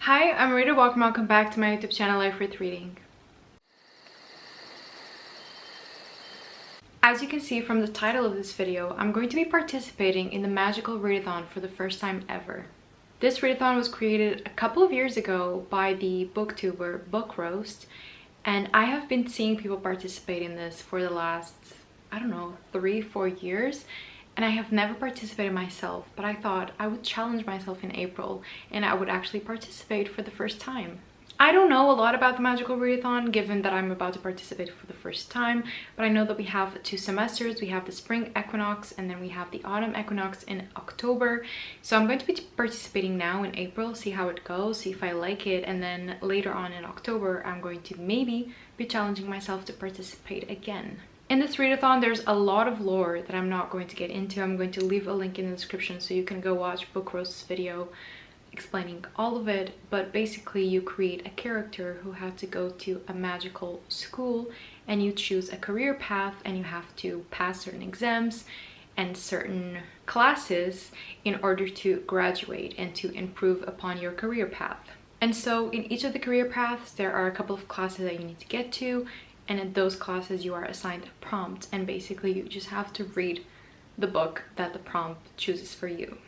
Hi, I'm Rita. Welcome back to my YouTube channel, Life with Reading. As you can see from the title of this video, I'm going to be participating in the magical readathon for the first time ever. This readathon was created a couple of years ago by the booktuber Book Roast, and I have been seeing people participate in this for the last, I don't know, 3-4 years. And I have never participated myself, but I thought I would challenge myself in April and I would actually participate for the first time. I don't know a lot about the magical readathon given that I'm about to participate for the first time, but I know that we have 2 semesters. We have the spring equinox and then we have the autumn equinox in October. So I'm going to be participating now in April, see how it goes, see if I like it, and then later on in October I'm going to maybe be challenging myself to participate again. In this readathon, there's a lot of lore that I'm not going to get into. I'm going to leave a link in the description so you can go watch Book Roast's video explaining all of it. But basically, you create a character who has to go to a magical school and you choose a career path and you have to pass certain exams and certain classes in order to graduate and to improve upon your career path. And so in each of the career paths, there are a couple of classes that you need to get to. And in those classes you are assigned a prompt, and basically you just have to read the book that the prompt chooses for you.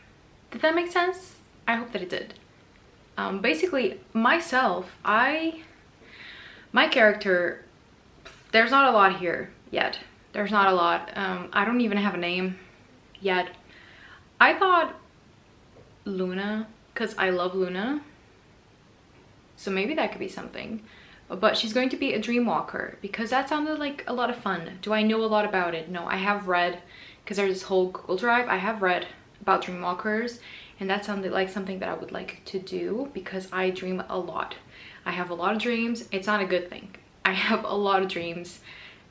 Did that make sense? I hope that it did. Basically myself, my character, there's not a lot here yet. There's not a lot. I don't even have a name yet. I thought Luna, because I love Luna, so maybe that could be something. But she's going to be a dream walker because that sounded like a lot of fun. Do I know a lot about it? No, I have read, because there's this whole Google Drive, I have read about dream walkers, and that sounded like something that I would like to do because I dream a lot. I have a lot of dreams. It's not a good thing. I have a lot of dreams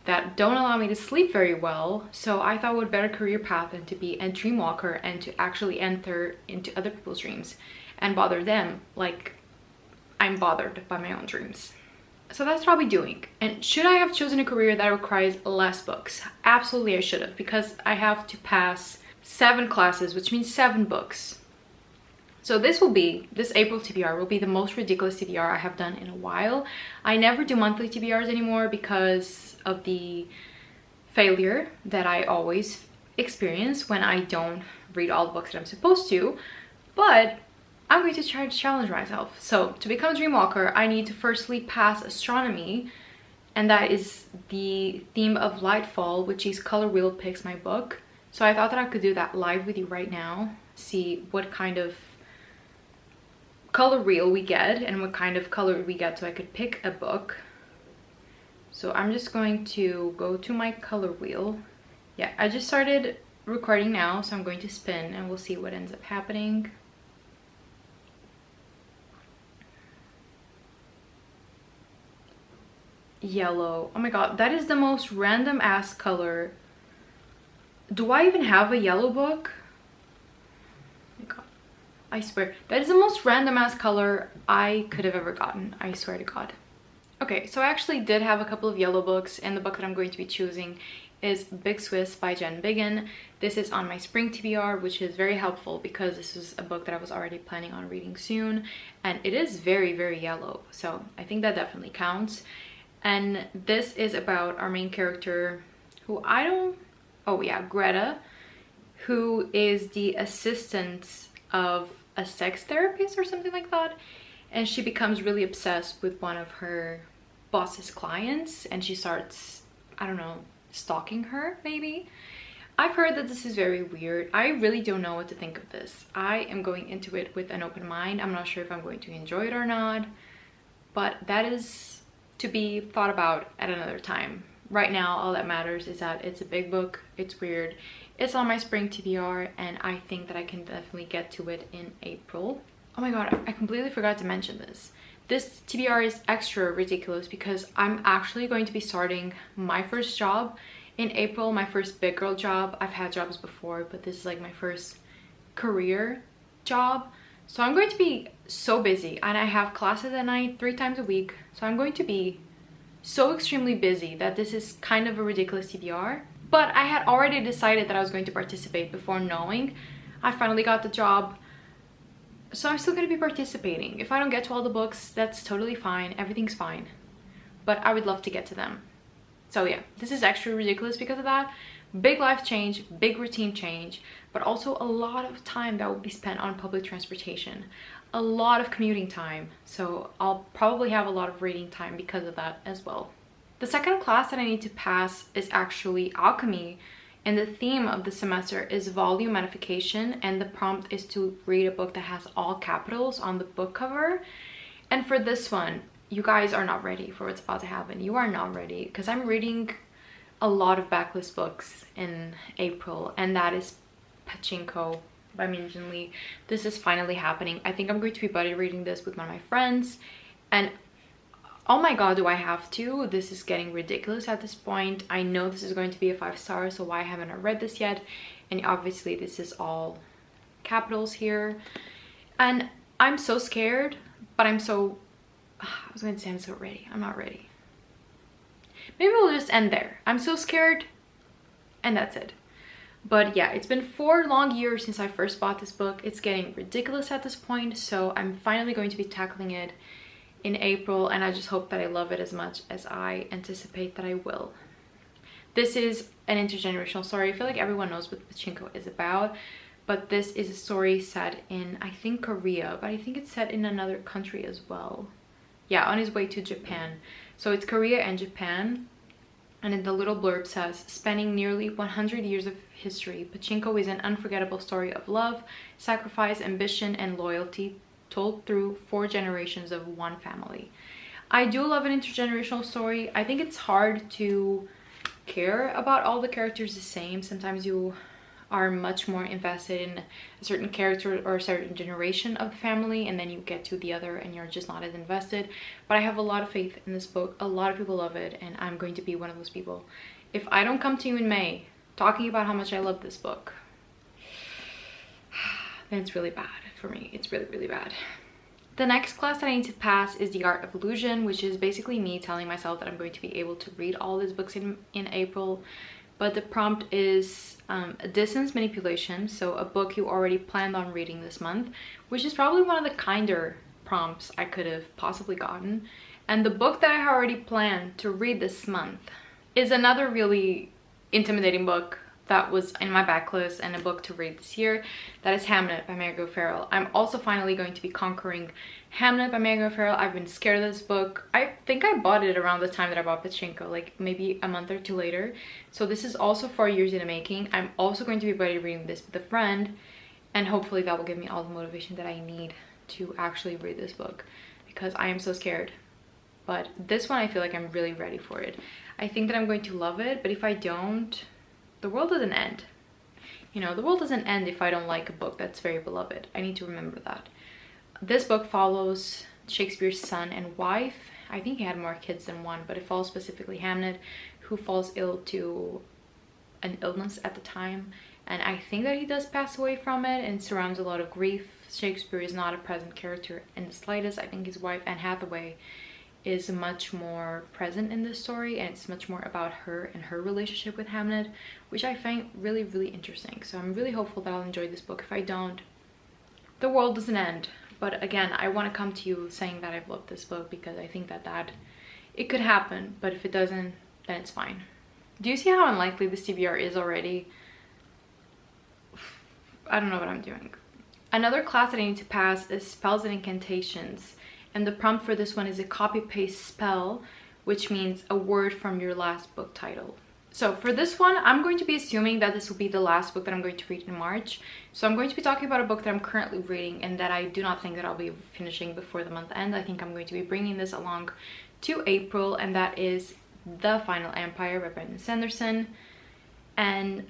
that don't allow me to sleep very well, so I thought what better career path than to be a dream walker and to actually enter into other people's dreams and bother them like I'm bothered by my own dreams. So that's what I'll be doing. And should I have chosen a career that requires less books? Absolutely I should have, because I have to pass 7 classes, which means 7 books. So this April TBR will be the most ridiculous TBR I have done in a while. I never do monthly TBRs anymore because of the failure that I always experience when I don't read all the books that I'm supposed to. But I'm going to try to challenge myself. So to become a dreamwalker, I need to firstly pass astronomy, and that is the theme of Lightfall, which is Color Wheel Picks my book. So I thought that I could do that live with you right now, see what kind of color wheel we get and what kind of color we get so I could pick a book. So I'm just going to go to my color wheel. Yeah, I just started recording now, so I'm going to spin and we'll see what ends up happening. Yellow. Oh my god, that is the most random ass color. Do I even have a yellow book? Oh my god, I swear that is the most random ass color I could have ever gotten. I swear to god. Okay, so I actually did have a couple of yellow books, and the book that I'm going to be choosing is Big Swiss by Jen Biggin. This is on my spring TBR, which is very helpful because this is a book that I was already planning on reading soon, and it is very, very yellow, so I think that definitely counts. And this is about our main character, who Greta, who is the assistant of a sex therapist or something like that. And she becomes really obsessed with one of her boss's clients and she starts, I don't know, stalking her maybe. I've heard that this is very weird. I really don't know what to think of this. I am going into it with an open mind. I'm not sure if I'm going to enjoy it or not, but that is to be thought about at another time. Right now, all that matters is that it's a big book, it's weird, it's on my spring TBR, and I think that I can definitely get to it in April. Oh my god, I completely forgot to mention this. This TBR is extra ridiculous because I'm actually going to be starting my first job in April, my first big girl job. I've had jobs before, but this is like my first career job. So I'm going to be so busy, and I have classes at night 3 times a week. So I'm going to be so extremely busy that this is kind of a ridiculous TBR. But I had already decided that I was going to participate before knowing I finally got the job. So I'm still going to be participating. If I don't get to all the books, that's totally fine. Everything's fine. But I would love to get to them. So yeah, this is extra ridiculous because of that. Big life change, big routine change, but also a lot of time that will be spent on public transportation. A lot of commuting time. So I'll probably have a lot of reading time because of that as well. The second class that I need to pass is actually alchemy. And the theme of the semester is volume magnification, and the prompt is to read a book that has all capitals on the book cover. And for this one, you guys are not ready for what's about to happen. You are not ready, because I'm reading a lot of backlist books in April, and that is Pachinko by Minjin Lee. This is finally happening. I think I'm going to be buddy reading this with one of my friends, and oh my god, do I have to? This is getting ridiculous at this point. I know this is going to be a 5-star, so why haven't I read this yet? And obviously this is all capitals here. And I'm so scared, but I'm so... I was going to say I'm so ready. I'm not ready. Maybe we'll just end there. I'm so scared, and that's it. But yeah, it's been 4 long years since I first bought this book. It's getting ridiculous at this point, so I'm finally going to be tackling it in April, and I just hope that I love it as much as I anticipate that I will. This is an intergenerational story. I feel like everyone knows what Pachinko is about, but this is a story set in, I think, Korea, but I think it's set in another country as well. Yeah, on his way to Japan. So it's Korea and Japan, and in the little blurb says, spanning nearly 100 years of history, Pachinko is an unforgettable story of love, sacrifice, ambition, and loyalty, told through 4 generations of one family. I do love an intergenerational story. I think it's hard to care about all the characters the same. Sometimes you are much more invested in a certain character or a certain generation of the family, and then you get to the other and you're just not as invested. But I have a lot of faith in this book. A lot of people love it, and I'm going to be one of those people. If I don't come to you in May talking about how much I love this book, then it's really bad for me. It's really, really bad. The next class that I need to pass is the Art of Illusion, which is basically me telling myself that I'm going to be able to read all these books in April. But the prompt is a distance manipulation, so a book you already planned on reading this month, which is probably one of the kinder prompts I could have possibly gotten. And the book that I already planned to read this month is another really intimidating book that was in my backlist and a book to read this year. That is Hamnet by Meg O'Farrell. I'm also finally going to be conquering Hamnet by Meg O'Farrell. I've been scared of this book. I think I bought it around the time that I bought Pachinko, like maybe a month or 2 later. So this is also 4 years in the making. I'm also going to be buddy reading this with a friend, and hopefully that will give me all the motivation that I need to actually read this book, because I am so scared. But this one, I feel like I'm really ready for it. I think that I'm going to love it, but if I don't, the world doesn't end. You know, the world doesn't end if I don't like a book that's very beloved. I need to remember that. This book follows Shakespeare's son and wife. I think he had more kids than one, but it follows specifically Hamnet, who falls ill to an illness at the time. And I think that he does pass away from it, and surrounds a lot of grief. Shakespeare is not a present character in the slightest. I think his wife, Anne Hathaway, is much more present in this story, and it's much more about her and her relationship with Hamnet, which I find really, really interesting. So I'm really hopeful that I'll enjoy this book. If I don't, the world doesn't end. But again, I want to come to you saying that I've loved this book, because I think that it could happen, but if it doesn't, then it's fine. Do you see how unlikely this TBR is already? I don't know what I'm doing. Another class that I need to pass is Spells and Incantations. And the prompt for this one is a copy-paste spell, which means a word from your last book title. So for this one, I'm going to be assuming that this will be the last book that I'm going to read in March. So I'm going to be talking about a book that I'm currently reading and that I do not think that I'll be finishing before the month end. I think I'm going to be bringing this along to April, and that is The Final Empire by Brandon Sanderson. And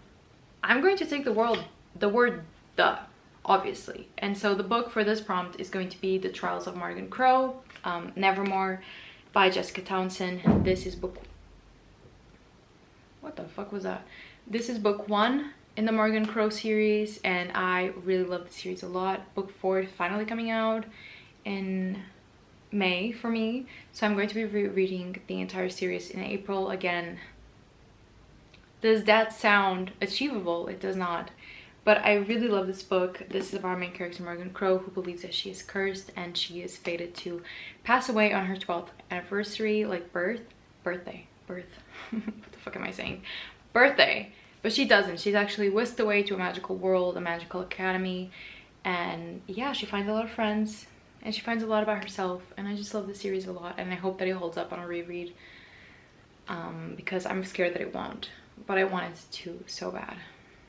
I'm going to take the word the, obviously. And so the book for this prompt is going to be The Trials of Morgan Crow, Nevermore by Jessica Townsend. This is book... What the fuck was that? This is book 1 in the Morgan Crow series, and I really love the series a lot. Book 4 is finally coming out in May for me, so I'm going to be rereading the entire series in April. Again, does that sound achievable? It does not. But I really love this book. This is about our main character, Morgan Crow, who believes that she is cursed and she is fated to pass away on her 12th anniversary, like birthday. What the fuck am I saying? Birthday. But she doesn't. She's actually whisked away to a magical world, a magical academy. And yeah, she finds a lot of friends and she finds a lot about herself. And I just love this series a lot. And I hope that it holds up on a reread. Because I'm scared that it won't. But I want it to so bad.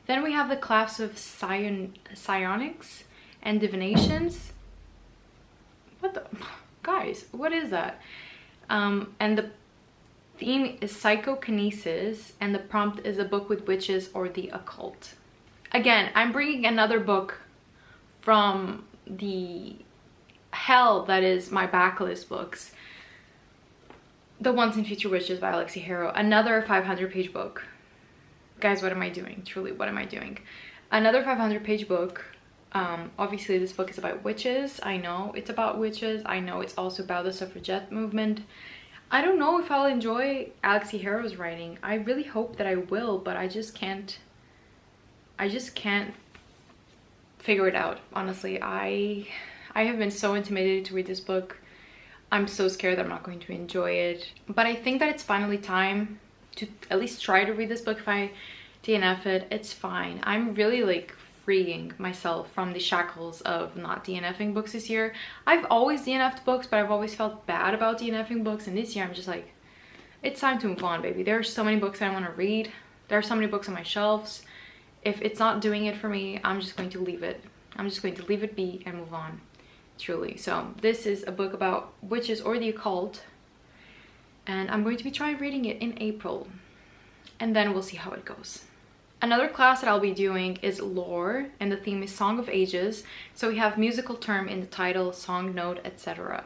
Then we have the class of psionics and divinations. What the? Guys, what is that? And the theme is psychokinesis, and the prompt is a book with witches or the occult. Again, I'm bringing another book from the hell that is my backlist books. The Once and Future Witches by Alexi Harrow. Another 500-page book. Guys, what am I doing? Truly, what am I doing? Another 500-page book. Obviously, this book is about witches. I know it's about witches. I know it's also about the suffragette movement. I don't know if I'll enjoy Alexi Harrow's writing. I really hope that I will, but I just can't figure it out, honestly. I have been so intimidated to read this book. I'm so scared that I'm not going to enjoy it. But I think that it's finally time to at least try to read this book. If I DNF it, it's fine. I'm really like freeing myself from the shackles of not DNFing books this year. I've always DNF'd books, but I've always felt bad about DNFing books, and this year I'm just like, it's time to move on, baby. There are so many books I want to read. There are so many books on my shelves. If it's not doing it for me, I'm just going to leave it. I'm just going to leave it be and move on, truly. So this is a book about witches or the occult, and I'm going to be trying reading it in April, and then we'll see how it goes. Another class that I'll be doing is lore, and the theme is Song of Ages. So we have musical term in the title, song note, etc.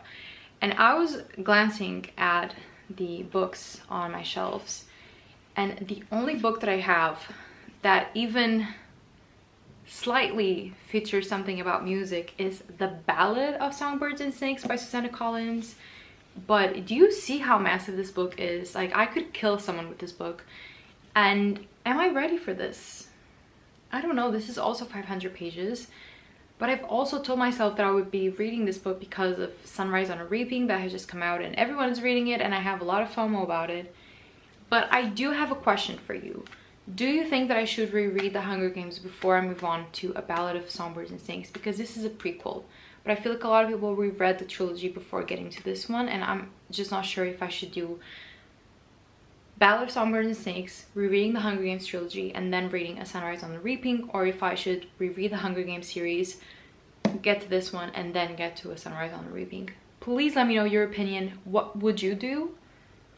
And I was glancing at the books on my shelves, and the only book that I have that even slightly features something about music is The Ballad of Songbirds and Snakes by Susanna Collins. But do you see how massive this book is? Like, I could kill someone with this book. And am I ready for this? I don't know. This is also 500 pages. But I've also told myself that I would be reading this book because of Sunrise on a Reaping that has just come out and everyone's reading it, and I have a lot of FOMO about it. But I do have a question for you. Do you think that I should reread The Hunger Games before I move on to A Ballad of Songbirds and Snakes? Because this is a prequel. But I feel like a lot of people reread the trilogy before getting to this one, and I'm just not sure if I should do Ballad of Songbirds and Snakes, rereading the Hunger Games trilogy, and then reading A Sunrise on the Reaping, or if I should reread the Hunger Games series, get to this one, and then get to A Sunrise on the Reaping. Please let me know your opinion. What would you do?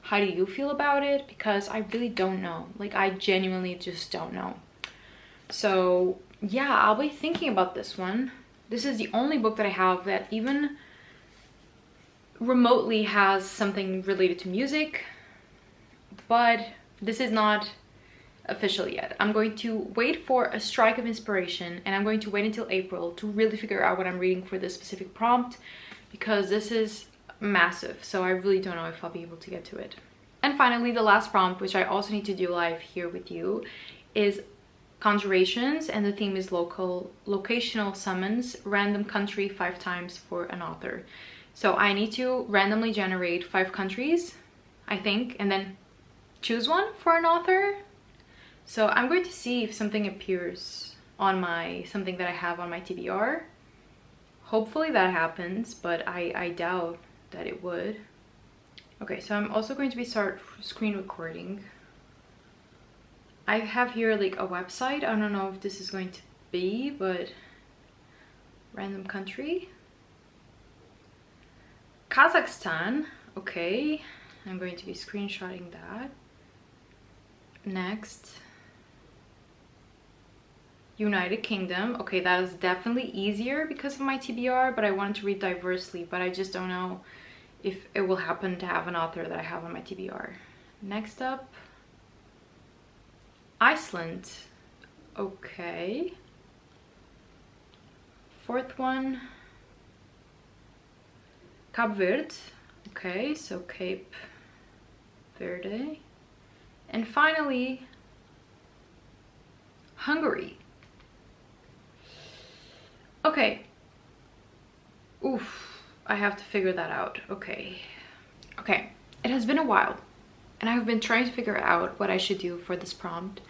How do you feel about it? Because I really don't know. Like, I genuinely just don't know. So yeah, I'll be thinking about this one. This is the only book that I have that even remotely has something related to music, but this is not official yet. I'm going to wait for a strike of inspiration, and I'm going to wait until April to really figure out what I'm reading for this specific prompt, because this is massive, so I really don't know if I'll be able to get to it. And finally, the last prompt, which I also need to do live here with you, is conjurations, and the theme is locational summons, random country 5 times for an author. So I need to randomly generate 5 countries, I think, and then choose one for an author. So I'm going to see if something appears on something that I have on my TBR. Hopefully that happens, but I doubt that it would. Okay, so I'm also going to be start screen recording. I have here like a website. I don't know if this is going to be, but random country. Kazakhstan. Okay, I'm going to be screenshotting that. Next. United Kingdom. Okay, that is definitely easier because of my TBR, but I wanted to read diversely, but I just don't know if it will happen to have an author that I have on my TBR. Next up, Iceland. Okay. 4th one, Cape Verde. Okay, so Cape Verde. And finally, Hungary. Okay. Oof, I have to figure that out. Okay. Okay, it has been a while and I've been trying to figure out what I should do for this prompt.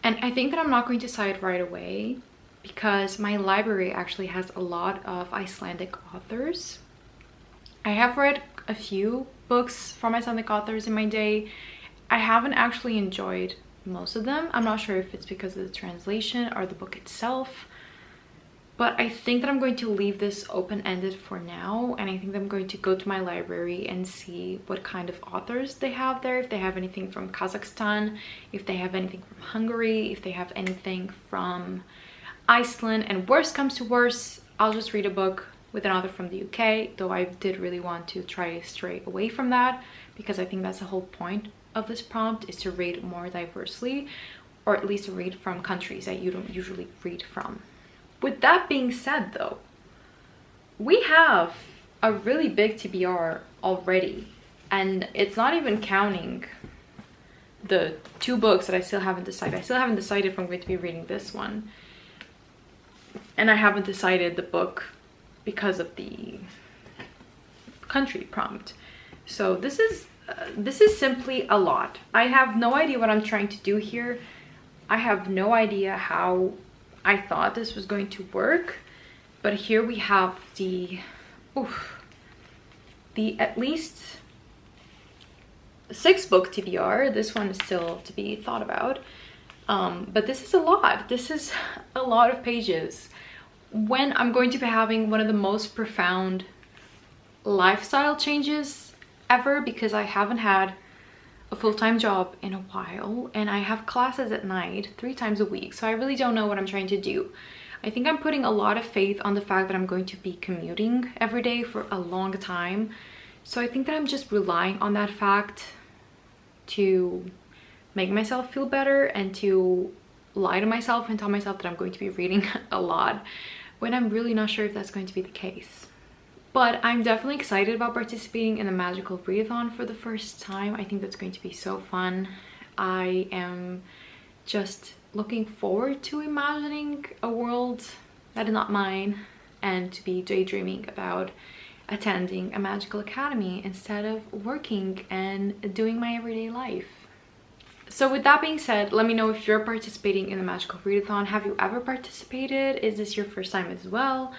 And I think that I'm not going to decide right away because my library actually has a lot of Icelandic authors. I have read a few books from Icelandic authors in my day. I haven't actually enjoyed most of them. I'm not sure if it's because of the translation or the book itself, but I think that I'm going to leave this open-ended for now, and I think that I'm going to go to my library and see what kind of authors they have there, if they have anything from Kazakhstan, if they have anything from Hungary, if they have anything from Iceland, and worst comes to worst, I'll just read a book with an author from the UK, though I did really want to try to stray away from that because I think that's the whole point of this prompt, is to read more diversely, or at least read from countries that you don't usually read from. With that being said though, we have a really big TBR already, and it's not even counting the 2 books that I still haven't decided. I still haven't decided if I'm going to be reading this one, and I haven't decided the book because of the country prompt. So this is simply a lot. I have no idea what I'm trying to do here. I have no idea how I thought this was going to work, but here we have the at least 6 book TBR. This one is still to be thought about, but this is a lot. This is a lot of pages when I'm going to be having one of the most profound lifestyle changes ever, because I haven't had a full-time job in a while and I have classes at night 3 times a week, so I really don't know what I'm trying to do. I think I'm putting a lot of faith on the fact that I'm going to be commuting every day for a long time, so I think that I'm just relying on that fact to make myself feel better and to lie to myself and tell myself that I'm going to be reading a lot when I'm really not sure if that's going to be the case. But I'm definitely excited about participating in the magical readathon for the first time. I think that's going to be so fun. I am just looking forward to imagining a world that is not mine and to be daydreaming about attending a magical academy instead of working and doing my everyday life. So with that being said, let me know if you're participating in the magical readathon. Have you ever participated? Is this your first time as well?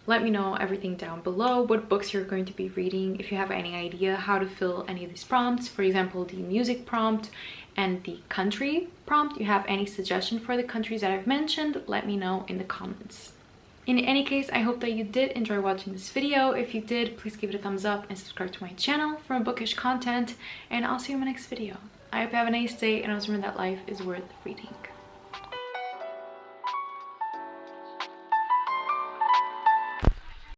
Let me know everything down below, what books you're going to be reading, if you have any idea how to fill any of these prompts, for example the music prompt and the country prompt. You have any suggestion for the countries that I've mentioned, let me know in the comments. In any case, I hope that you did enjoy watching this video. If you did, please give it a thumbs up and subscribe to my channel for more bookish content, and I'll see you in my next video. I hope you have a nice day, and also remember that life is worth reading.